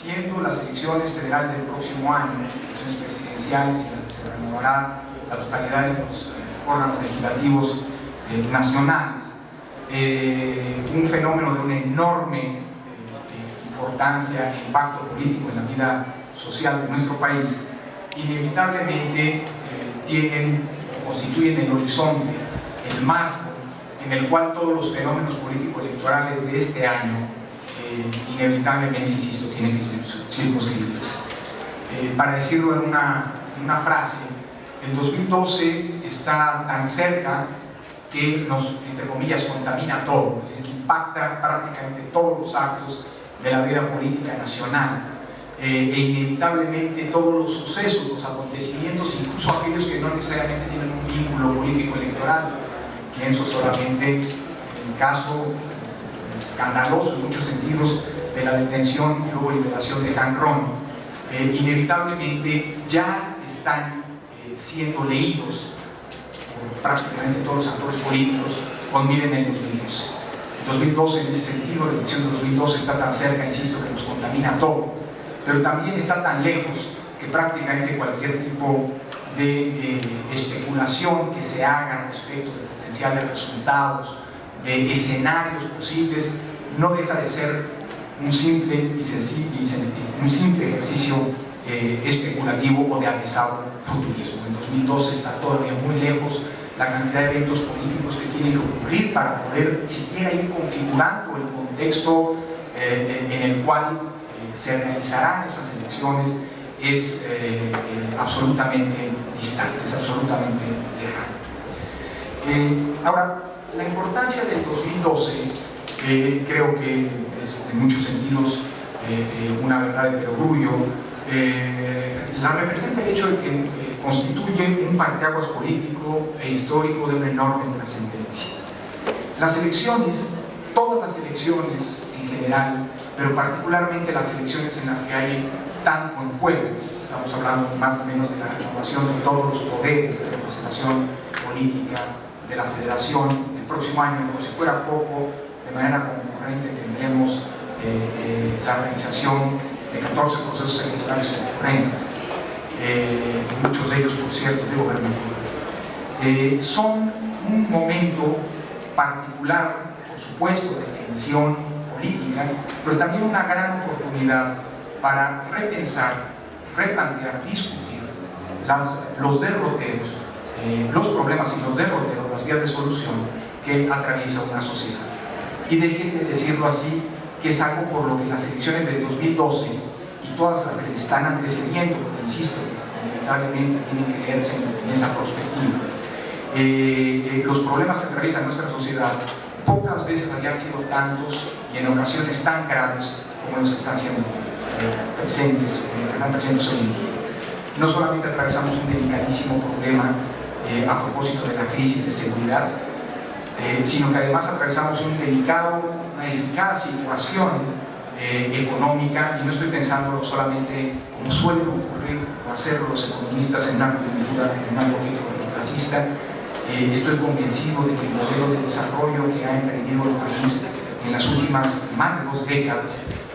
siendo las elecciones federales del próximo año, elecciones presidenciales en las que se renovará la totalidad de los órganos legislativos nacionales, un fenómeno de una enorme importancia e impacto político en la vida social de nuestro país, inevitablemente constituyen el horizonte, el marco en el cual todos los fenómenos políticos electorales de este año inevitablemente, insisto, tienen que circunscribirse. Para decirlo en una frase, el 2012 está tan cerca que nos, entre comillas, contamina todo, es decir, que impacta prácticamente todos los actos de la vida política nacional, e inevitablemente todos los sucesos, los acontecimientos, incluso aquellos que no necesariamente tienen un vínculo político electoral. Pienso solamente en el caso escandaloso en muchos sentidos de la detención y luego liberación de Hank Ron. Inevitablemente ya están siendo leídos por prácticamente todos los actores políticos con miren en el 2012. El 2012, en ese sentido, la elección de 2012 está tan cerca, insisto, que nos contamina todo, pero también está tan lejos que prácticamente cualquier tipo de especulación que se haga respecto de potenciales resultados, de escenarios posibles, no deja de ser un simple ejercicio especulativo o de avisado futurismo. En 2012 está todavía muy lejos la cantidad de eventos políticos que tienen que ocurrir para poder siquiera ir configurando el contexto en el cual se realizarán esas elecciones. Es absolutamente distante, es absolutamente lejano. Ahora, la importancia del 2012 creo que es en muchos sentidos una verdad de perogrullo. La representa el hecho de que constituye un parteaguas político e histórico de una enorme trascendencia. Las elecciones, todas las elecciones en general, pero particularmente las elecciones en las que hay tanto en juego, estamos hablando más o menos de la renovación de todos los poderes de representación política de la Federación el próximo año, como si fuera poco, de manera concurrente tendremos la organización de 14 procesos electorales concurrentes, muchos de ellos, por cierto, de gobernatura. Son un momento particular, por supuesto, de tensión política, pero también una gran oportunidad para repensar, replantear, discutir los derroteros, los problemas y los derroteros, las vías de solución que atraviesa una sociedad. Y déjenme decirlo así, que es algo por lo que las elecciones del 2012 y todas las que están antecediendo, porque insisto, inevitablemente tienen que leerse en esa perspectiva. Los problemas que atraviesa nuestra sociedad pocas veces habían sido tantos y en ocasiones tan graves como los que están siendo presentes hoy en día. No solamente atravesamos un delicadísimo problema a propósito de la crisis de seguridad, sino que además atravesamos una delicada situación económica, y no estoy pensando solamente como suelen ocurrir o hacerlo los economistas en una coyuntura, en una lógica clasista. Estoy convencido de que el modelo de desarrollo que ha emprendido el país en las últimas más de 2 décadas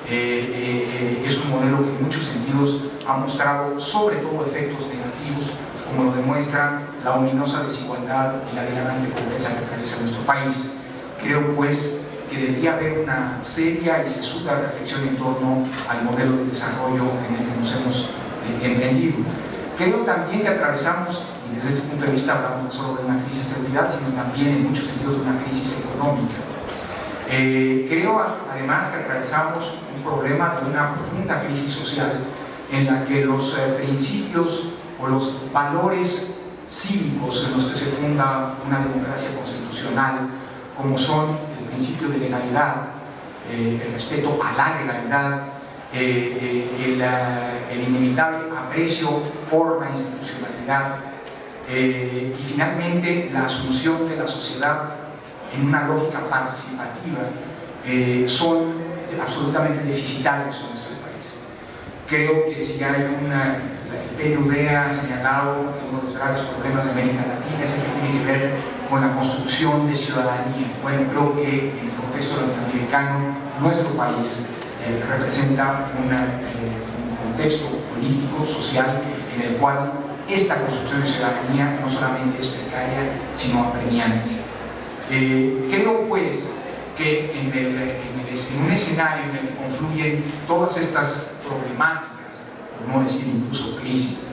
es un modelo que en muchos sentidos ha mostrado sobre todo efectos negativos, como lo demuestra la ominosa desigualdad y la dilagante pobreza que atraviesa nuestro país. Creo pues que debería haber una seria y sesuda reflexión en torno al modelo de desarrollo en el que nos hemos entendido. Creo también que atravesamos, y desde este punto de vista hablamos no solo de una crisis de seguridad, sino también en muchos sentidos de una crisis económica. Creo además que atravesamos un problema de una profunda crisis social en la que los principios o los valores cívicos en los que se funda una democracia constitucional, como son el principio de legalidad, el respeto a la legalidad, el inevitable aprecio por la institucionalidad y finalmente la asunción de la sociedad en una lógica participativa, son absolutamente deficitarios en nuestro país. Creo que si hay el PNUD ha señalado que uno de los graves problemas de América Latina es el que tiene que ver con la construcción de ciudadanía. Bueno, creo que en el contexto latinoamericano, nuestro país representa un contexto político, social, en el cual esta construcción de ciudadanía no solamente es precaria, sino apremiante. Creo pues que en un escenario en el que confluyen todas estas problemáticas, por no decir incluso crisis,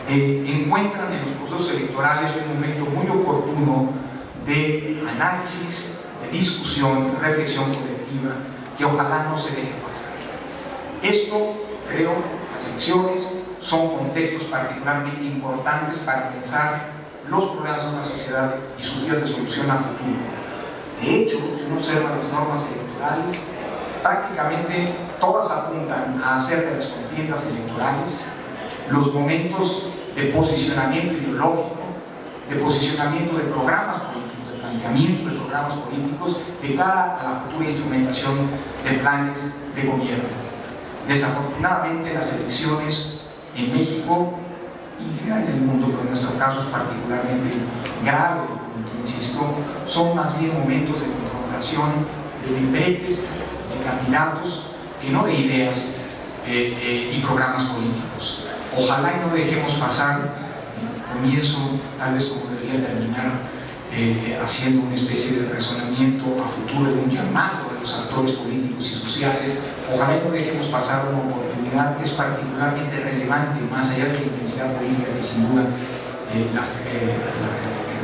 encuentran en los procesos electorales un momento muy oportuno de análisis, de discusión, de reflexión colectiva, que ojalá no se deje pasar. Esto, creo, las elecciones son contextos particularmente importantes para pensar los problemas de una sociedad y sus vías de solución a futuro. De hecho, si uno observa las normas electorales, prácticamente todas apuntan a hacer de las contiendas electorales los momentos de posicionamiento ideológico, de posicionamiento de programas políticos, de planteamiento de programas políticos de cara a la futura instrumentación de planes de gobierno. Desafortunadamente, las elecciones en México y en el mundo, pero en nuestro caso es particularmente grave, insisto, son más bien momentos de confrontación de libretes, de candidatos, que no de ideas y programas políticos. Ojalá y no dejemos pasar, comienzo tal vez como debería terminar, haciendo una especie de razonamiento a futuro de un llamado de los actores políticos y sociales. Ojalá y no dejemos pasar una oportunidad que es particularmente relevante, más allá de la intensidad política que sin duda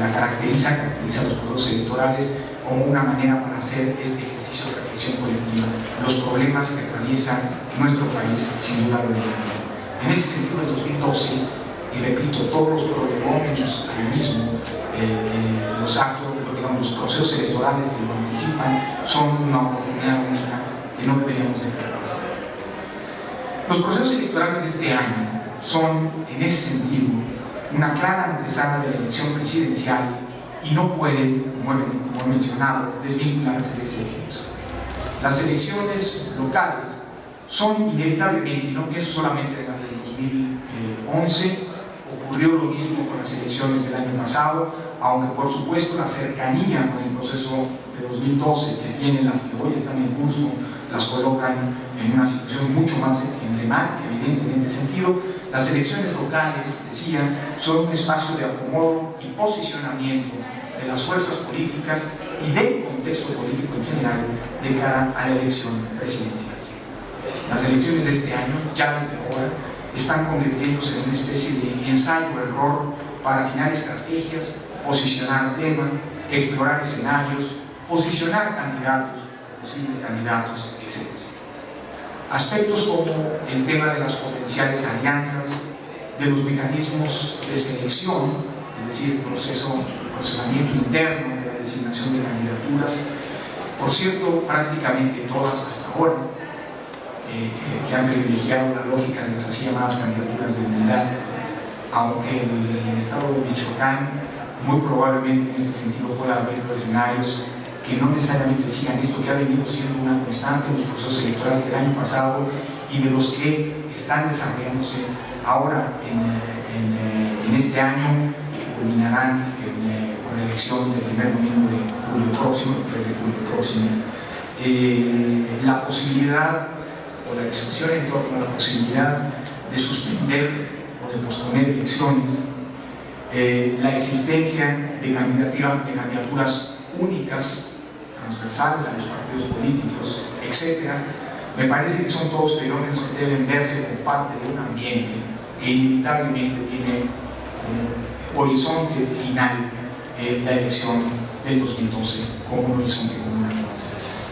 la caracteriza los procesos electorales, como una manera para hacer este ejercicio de reflexión colectiva. Los problemas que atraviesan nuestro país sin duda lo demuestran. En ese sentido, en 2012, y repito, todos los prolegómenos al mismo, los actos, digamos, los procesos electorales que lo anticipan, son una oportunidad única que no deberíamos dejar pasar. Los procesos electorales de este año son, en ese sentido, una clara antesala de la elección presidencial y no pueden, como he mencionado, desvincularse de ese evento. Las elecciones locales son inevitablemente, y no pienso solamente en las del 2011, ocurrió lo mismo con las elecciones del año pasado, aunque por supuesto la cercanía con el proceso de 2012 que tienen las que hoy están en curso las colocan en una situación mucho más emblemática, evidente en este sentido. Las elecciones locales, decía, son un espacio de acomodo y posicionamiento de las fuerzas políticas y del contexto político en general de cara a la elección presidencial. Las elecciones de este año, ya desde ahora, están convirtiéndose en una especie de ensayo-error para afinar estrategias, posicionar temas, explorar escenarios, posicionar candidatos, posibles candidatos, etc. Aspectos como el tema de las potenciales alianzas, de los mecanismos de selección, es decir, procesamiento interno de la designación de candidaturas, por cierto, prácticamente todas hasta ahora, que han privilegiado la lógica de las así llamadas candidaturas de unidad, aunque en el estado de Michoacán muy probablemente en este sentido pueda haber escenarios que no necesariamente sigan esto que ha venido siendo una constante en los procesos electorales del año pasado y de los que están desarrollándose ahora en este año y que culminarán con la elección del primer domingo de julio próximo, el 3 de julio próximo. La posibilidad o la discusión en torno a la posibilidad de suspender o de posponer elecciones, la existencia de candidaturas únicas, transversales a los partidos políticos, etc., me parece que son todos fenómenos que deben verse como parte de un ambiente que inevitablemente tiene un horizonte final, la elección del 2012 como un horizonte común a todas ellas.